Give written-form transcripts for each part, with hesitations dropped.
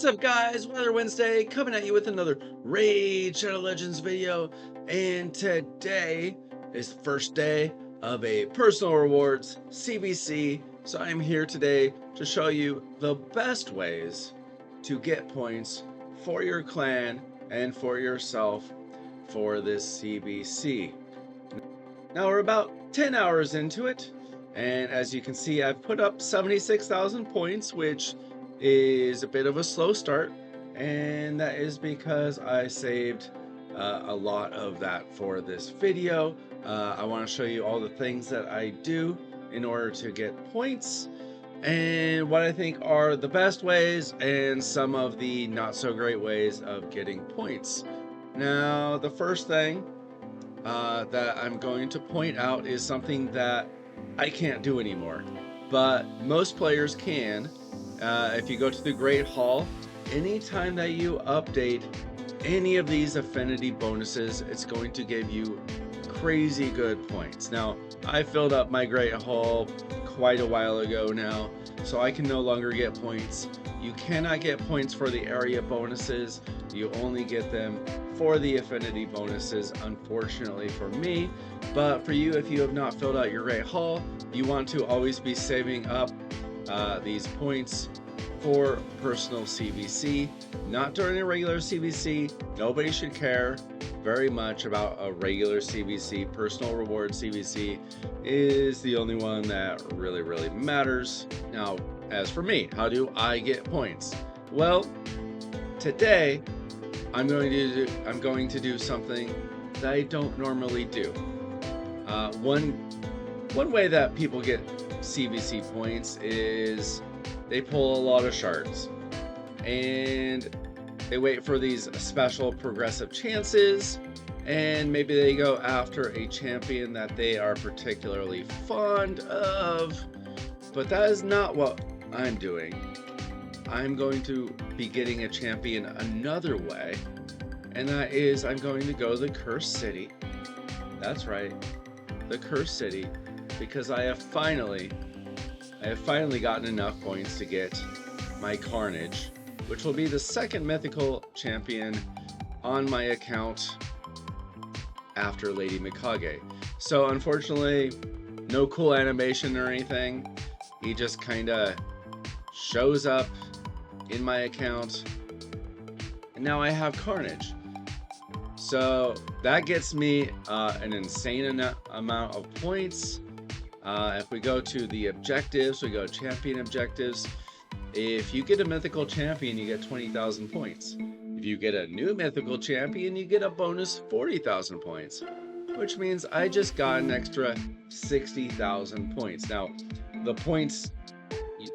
What's up, guys? Weather Wednesday coming at you with another Raid Shadow Legends video. And today is the first day of a personal rewards CVC. So I'm here today to show you the best ways to get points for your clan and for yourself for this CVC. Now we're about 10 hours into it, and as you can see, I've put up 76,000 points, which is a bit of a slow start, and that is because I saved a lot of that for this video. I want to show you all the things that I do in order to get points and what I think are the best ways and some of the not so great ways of getting points. Now, the first thing that I'm going to point out is something that I can't do anymore, but most players can. If you go to the Great Hall, anytime that you update any of these affinity bonuses, it's going to give you crazy good points. Now, I filled up my Great Hall quite a while ago now, so I can no longer get points. You cannot get points for the area bonuses. You only get them for the affinity bonuses, unfortunately for me. But for you, if you have not filled out your Great Hall, you want to always be saving up these points for personal CVC, not during a regular CVC. Nobody should care very much about a regular CVC. Personal reward CVC is the only one that really matters. Now, as for me, how do I get points? Well, today I'm going to do something that I don't normally do. One way that people get CVC points is they pull a lot of shards and they wait for these special progressive chances, and maybe they go after a champion that they are particularly fond of. But that is not what I'm doing. I'm going to be getting a champion another way, and that is I'm going to go to the Cursed City. That's right, the Cursed City, because I have finally gotten enough points to get my Carnage, which will be the second mythical champion on my account after Lady Mikage. So unfortunately, no cool animation or anything. He just kinda shows up in my account, and now I have Carnage. So that gets me an insane amount of points. If we go to the objectives, we go champion objectives. If you get a mythical champion, you get 20,000 points. If you get a new mythical champion, you get a bonus 40,000 points, which means I just got an extra 60,000 points. Now, the points,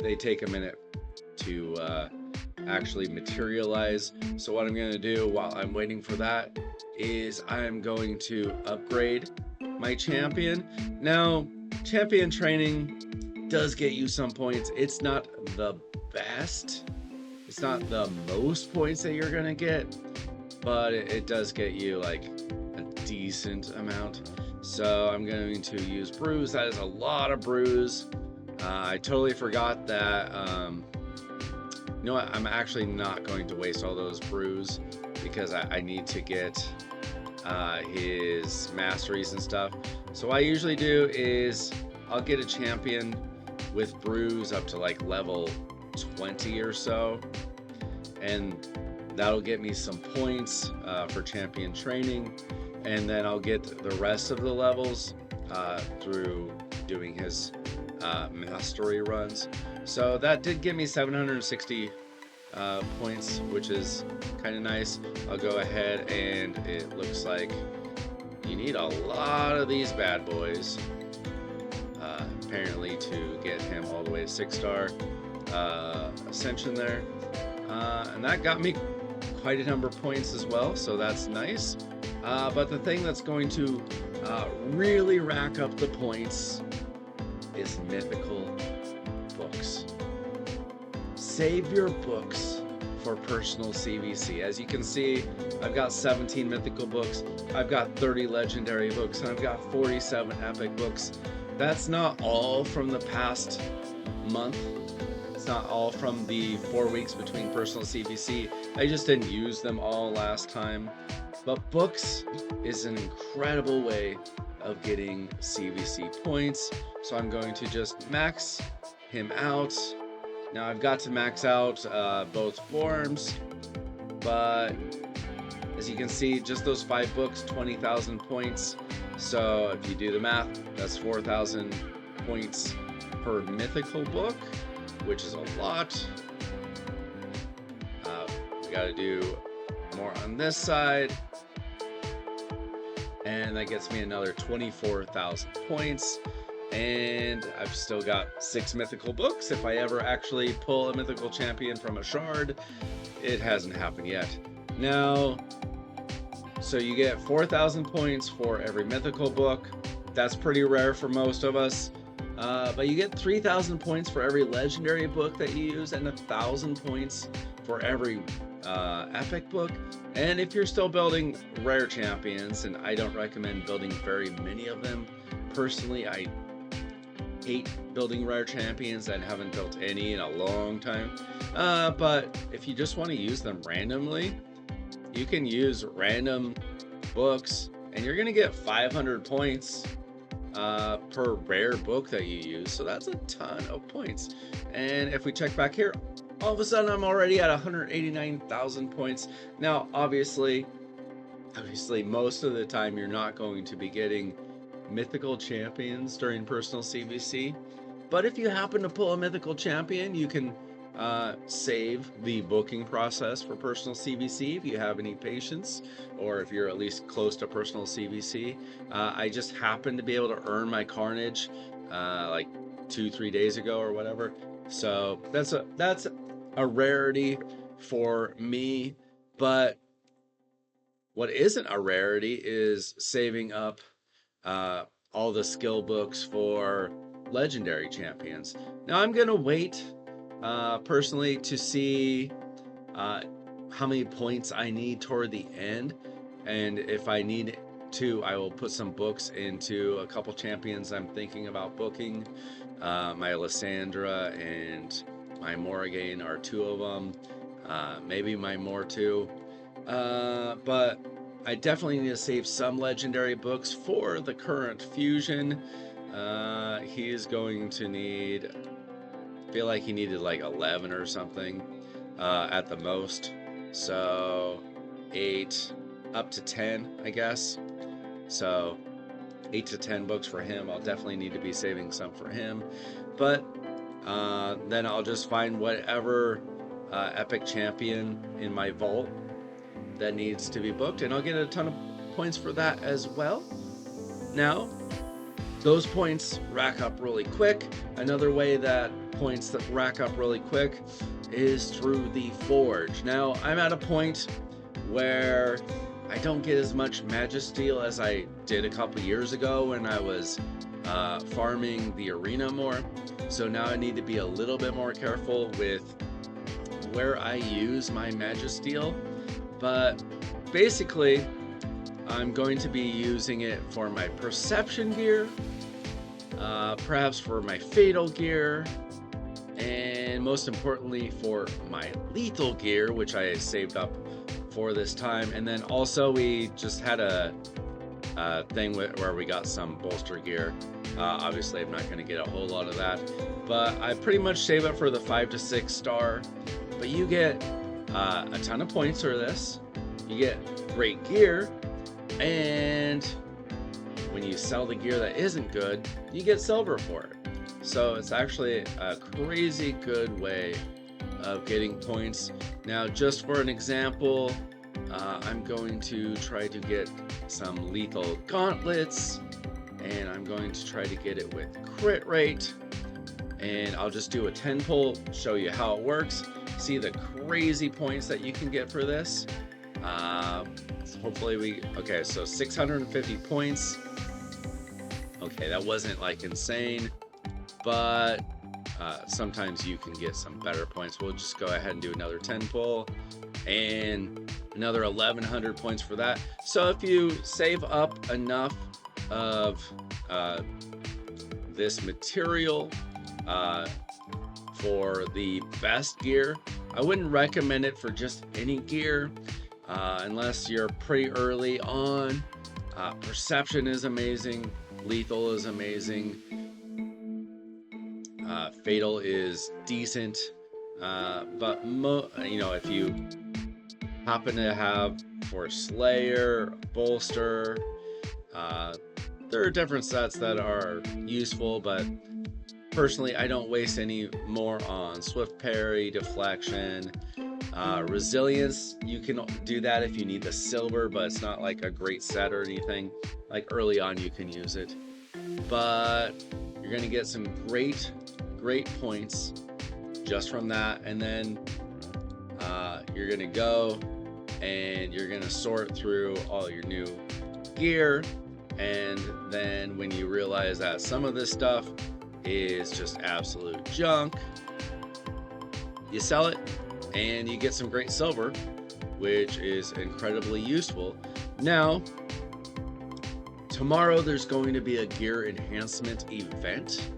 they take a minute to actually materialize. So what I'm going to do while I'm waiting for that is I'm going to upgrade my champion. Now, champion training does get you some points. It's not the best. It's not the most points that you're going to get, but it does get you like a decent amount. So I'm going to use brews. That is a lot of brews. I totally forgot that. You know what? I'm actually not going to waste all those brews because I need to get his masteries and stuff. So what I usually do is I'll get a champion with brews up to like level 20 or so, and that'll get me some points for champion training, and then I'll get the rest of the levels through doing his mastery runs. So that did give me 760 points, which is kind of nice. I'll go ahead, and it looks like you need a lot of these bad boys apparently to get him all the way to 6-star ascension there, and that got me quite a number of points as well, so that's nice. But the thing that's going to really rack up the points is mythical books. Save your books for personal CVC. As you can see, I've got 17 mythical books, I've got 30 legendary books, and I've got 47 epic books. That's not all from the past month. It's not all from the 4 weeks between personal CVC. I just didn't use them all last time. But books is an incredible way of getting CVC points. So I'm going to just max him out. Now I've got to max out both forms, but as you can see, just those 5 books, 20,000 points. So if you do the math, that's 4,000 points per mythical book, which is a lot. We got to do more on this side. And that gets me another 24,000 points. And I've still got 6 mythical books. If I ever actually pull a mythical champion from a shard, it hasn't happened yet. Now, so you get 4,000 points for every mythical book. That's pretty rare for most of us. But you get 3,000 points for every legendary book that you use, and 1,000 points for every epic book. And if you're still building rare champions, and I don't recommend building very many of them. Personally, I hate building rare champions and haven't built any in a long time. But if you just want to use them randomly, you can use random books and you're going to get 500 points per rare book that you use. So that's a ton of points. And if we check back here, all of a sudden I'm already at 189,000 points. Now, obviously, most of the time you're not going to be getting mythical champions during personal CVC. But if you happen to pull a mythical champion, you can save the booking process for personal CVC if you have any patience, or if you're at least close to personal CVC. I just happened to be able to earn my Carnage like 2-3 days ago or whatever. So that's a rarity for me. But what isn't a rarity is saving up all the skill books for legendary champions. Now I'm gonna wait personally to see how many points I need toward the end, and if I need to, I will put some books into a couple champions I'm thinking about booking. My Lysandra and my Morrigan are 2 of them, maybe my Mortu, but I definitely need to save some legendary books for the current fusion. He is going to need, I feel like he needed like 11 or something at the most. So 8 up to 10, I guess. So 8 to 10 books for him. I'll definitely need to be saving some for him. But then I'll just find whatever epic champion in my vault that needs to be booked, and I'll get a ton of points for that as well. Now, those points rack up really quick. Another way that points that rack up really quick is through the Forge. Now, I'm at a point where I don't get as much Magisteel as I did a couple years ago when I was farming the arena more. So now I need to be a little bit more careful with where I use my Magisteel. But basically, I'm going to be using it for my perception gear, perhaps for my fatal gear, and most importantly for my lethal gear, which I saved up for this time. And then also we just had a thing where we got some bolster gear. Obviously I'm not going to get a whole lot of that, but I pretty much save up for the 5 to 6 star. But you get a ton of points for this, you get great gear, and when you sell the gear that isn't good, you get silver for it. So it's actually a crazy good way of getting points. Now, just for an example, I'm going to try to get some lethal gauntlets, and I'm going to try to get it with crit rate, and I'll just do a 10 pull, show you how it works, see the crazy points that you can get for this. Hopefully okay, so 650 points. Okay, that wasn't like insane, but sometimes you can get some better points. We'll just go ahead and do another 10 pull and another 1,100 points for that. So if you save up enough of this material for the best gear. I wouldn't recommend it for just any gear unless you're pretty early on. Perception is amazing, lethal is amazing, fatal is decent, but if you happen to have for Slayer, Bolster, there are different sets that are useful, but personally I don't waste any more on Swift Parry, Deflection, Resilience. You can do that if you need the silver, but it's not like a great set or anything. Like early on you can use it, but you're going to get some great points just from that. And then you're going to go and you're going to sort through all your new gear, and then when you realize that some of this stuff is just absolute junk, you sell it and you get some great silver, which is incredibly useful. Now, tomorrow there's going to be a gear enhancement event,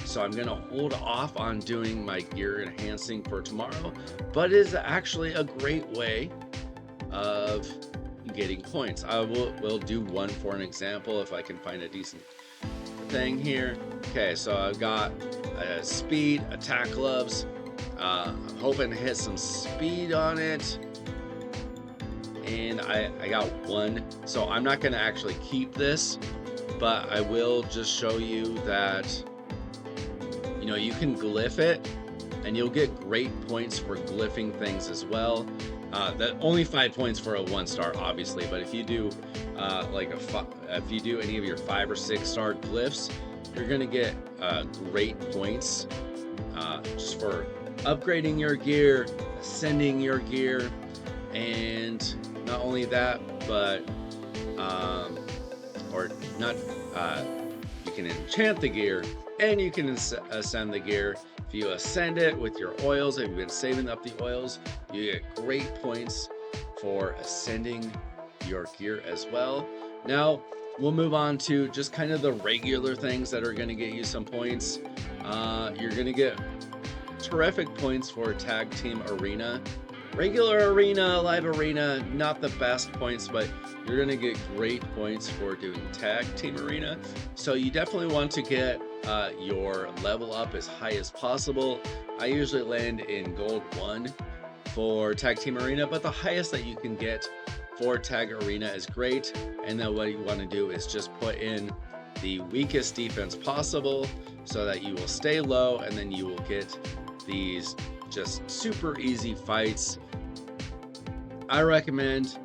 so I'm going to hold off on doing my gear enhancing for tomorrow, but it is actually a great way of getting points. I will do one for an example if I can find a decent thing here. Okay, so I've got speed, attack gloves. I'm hoping to hit some speed on it, and I got one. So I'm not going to actually keep this, but I will just show you that you can glyph it, and you'll get great points for glyphing things as well. That only 5 points for a 1-star, obviously, but if you do if you do any of your 5 or 6 star glyphs, you're gonna get great points just for upgrading your gear, ascending your gear, and not only that, but you can enchant the gear and you can ascend the gear. If you ascend it with your oils, if you've been saving up the oils, you get great points for ascending your gear as well. Now, we'll move on to just kind of the regular things that are going to get you some points. You're going to get terrific points for Tag Team Arena. Regular Arena, Live Arena, not the best points, but you're going to get great points for doing Tag Team Arena. So you definitely want to get your level up as high as possible. I usually land in Gold 1 for Tag Team Arena, but the highest that you can get for Tag Arena is great. And then what you want to do is just put in the weakest defense possible so that you will stay low, and then you will get these just super easy fights. I recommend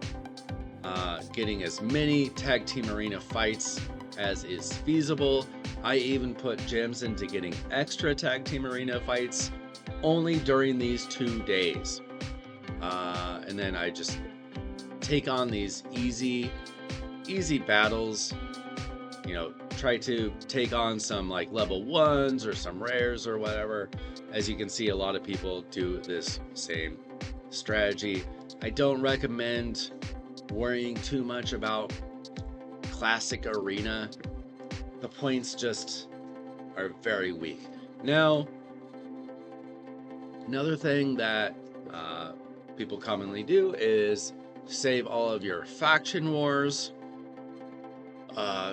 getting as many Tag Team Arena fights as is feasible. I even put gems into getting extra Tag Team Arena fights only during these 2 days. And then I just take on these easy battles. Try to take on some like level 1s or some rares or whatever. As you can see, a lot of people do this same strategy. I don't recommend worrying too much about Classic Arena. The points just are very weak. Now, another thing that people commonly do is save all of your faction wars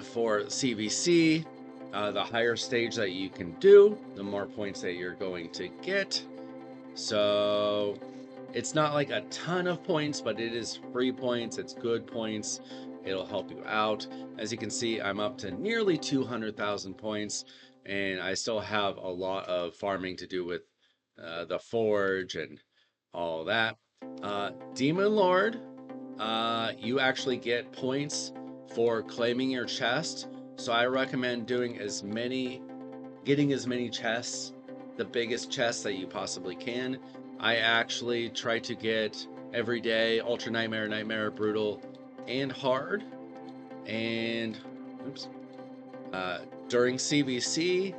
for CVC. The higher stage that you can do, the more points that you're going to get. So it's not like a ton of points, but it is free points. It's good points. It'll help you out. As you can see, I'm up to nearly 200,000 points, and I still have a lot of farming to do with the forge and all that. Demon Lord, you actually get points for claiming your chest. So I recommend getting as many chests, the biggest chests that you possibly can. I actually try to get every day Ultra Nightmare, Nightmare, Brutal, and Hard. And during CVC,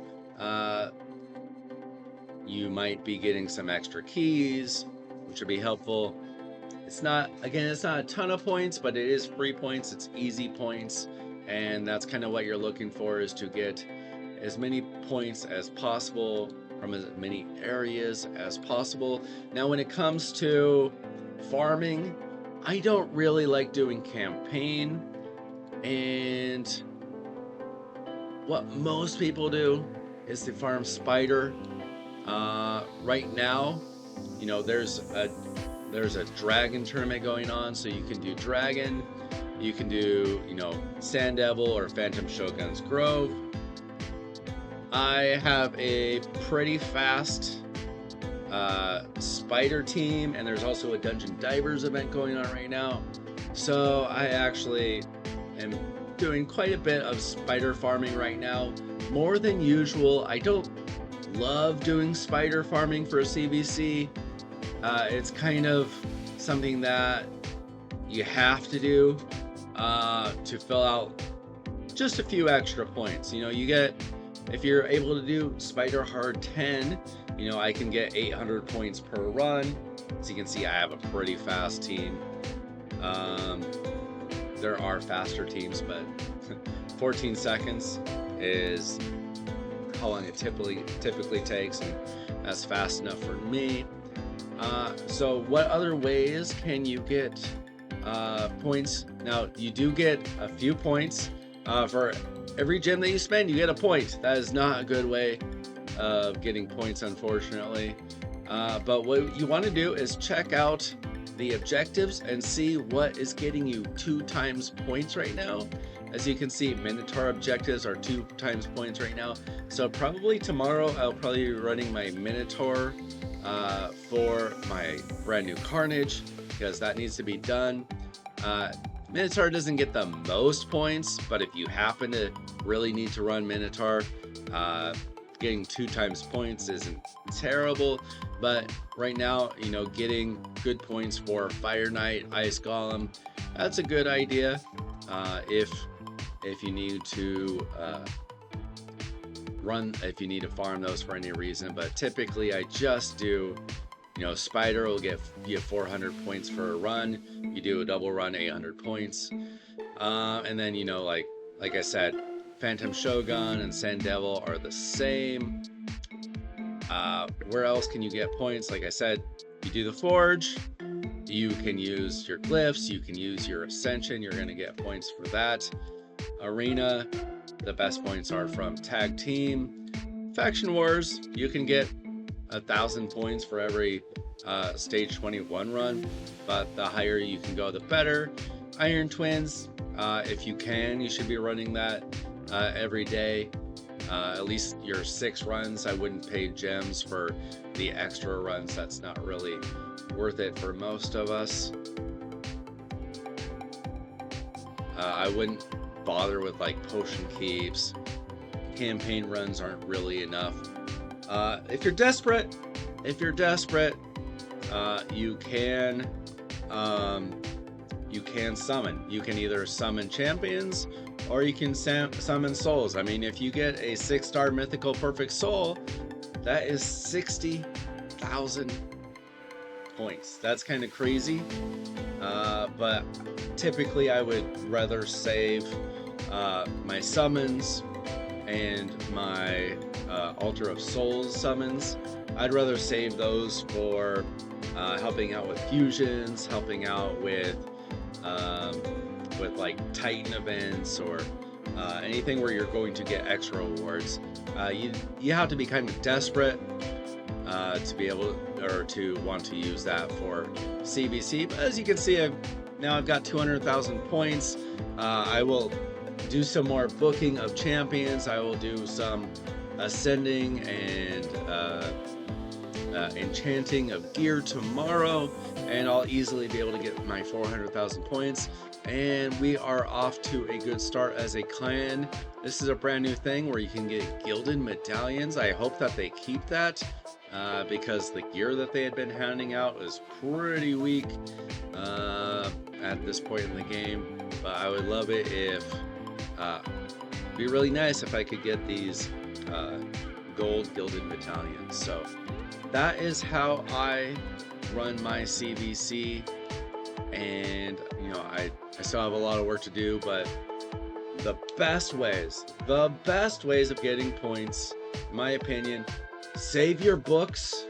you might be getting some extra keys, which would be helpful. It's not a ton of points, but it is free points. It's easy points. And that's kind of what you're looking for, is to get as many points as possible from as many areas as possible. Now, when it comes to farming, I don't really like doing campaign, and what most people do is they farm spider. Right now, there's a dragon tournament going on, so you can do dragon, you can do Sand Devil or Phantom Shogun's Grove. I have a pretty fast spider team, and there's also a Dungeon Divers event going on right now, so I actually am doing quite a bit of spider farming right now, more than usual. I don't love doing spider farming for a CVC. It's kind of something that you have to do to fill out just a few extra points. You get, if you're able to do spider hard 10, I can get 800 points per run. So you can see I have a pretty fast team. There are faster teams, but 14 seconds is how long it typically takes, and that's fast enough for me. So what other ways can you get points? Now, you do get a few points for every gem that you spend. You get a point. That is not a good way of getting points, unfortunately. But what you want to do is check out the objectives and see what is getting you 2 times points right now. As you can see, Minotaur objectives are 2 times points right now. So probably tomorrow I'll probably be running my Minotaur for my brand new Carnage, because that needs to be done. Minotaur doesn't get the most points, but if you happen to really need to run Minotaur, getting 2 times points isn't terrible. But right now, getting good points for Fire Knight, Ice Golem, that's a good idea. If you need to if you need to farm those for any reason. But typically I just do, Spider will get you 400 points for a run. You do a double run, 800 points. And then, like I said, Phantom Shogun and Sand Devil are the same. Where else can you get points? Like I said, you do the Forge, you can use your glyphs, you can use your Ascension, you're going to get points for that. Arena, the best points are from Tag Team. Faction Wars, you can get 1,000 points for every stage 21 run, but the higher you can go, the better. Iron Twins, if you can, you should be running that every day. At least your 6 runs. I wouldn't pay gems for the extra runs. That's not really worth it for most of us. I wouldn't bother with like potion keeps. Campaign runs aren't really enough. If you're desperate, you can summon. You can either summon champions or you can summon souls. I mean, if you get a 6-star mythical perfect soul, that is 60,000 points. That's kind of crazy. But typically I would rather save my summons and my Altar of Souls summons. I'd rather save those for helping out with fusions, helping out with like Titan events, or anything where you're going to get extra rewards. You have to be kind of desperate to be able to want to use that for CVC. But as you can see, I've got 200,000 points. I will do some more booking of champions. I will do some ascending and enchanting of gear tomorrow, and I'll easily be able to get my 400,000 points. And we are off to a good start as a clan. This is a brand new thing where you can get gilded medallions. I hope that they keep that, because the gear that they had been handing out is pretty weak at this point in the game. But I would love it if it'd be really nice if I could get these gold gilded medallions. So that is how I run my CVC, and I still have a lot of work to do, but the best ways of getting points, in my opinion, Save your books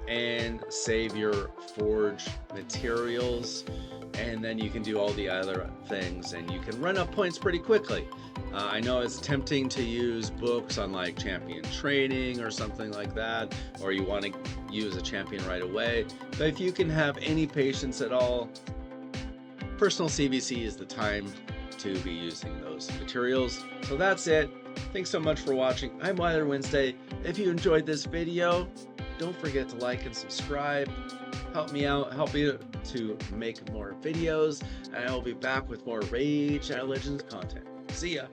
and save your forge materials, and then you can do all the other things and you can run up points pretty quickly. I know it's tempting to use books on like champion training or something like that, or you want to use a champion right away, but if you can have any patience at all, personal CVC is the time to be using those materials. So that's it. Thanks so much for watching. I'm Wilder Wednesday. If you enjoyed this video, don't forget to like and subscribe. Help me out, help me to make more videos, and I will be back with more Rage Legends content. See ya.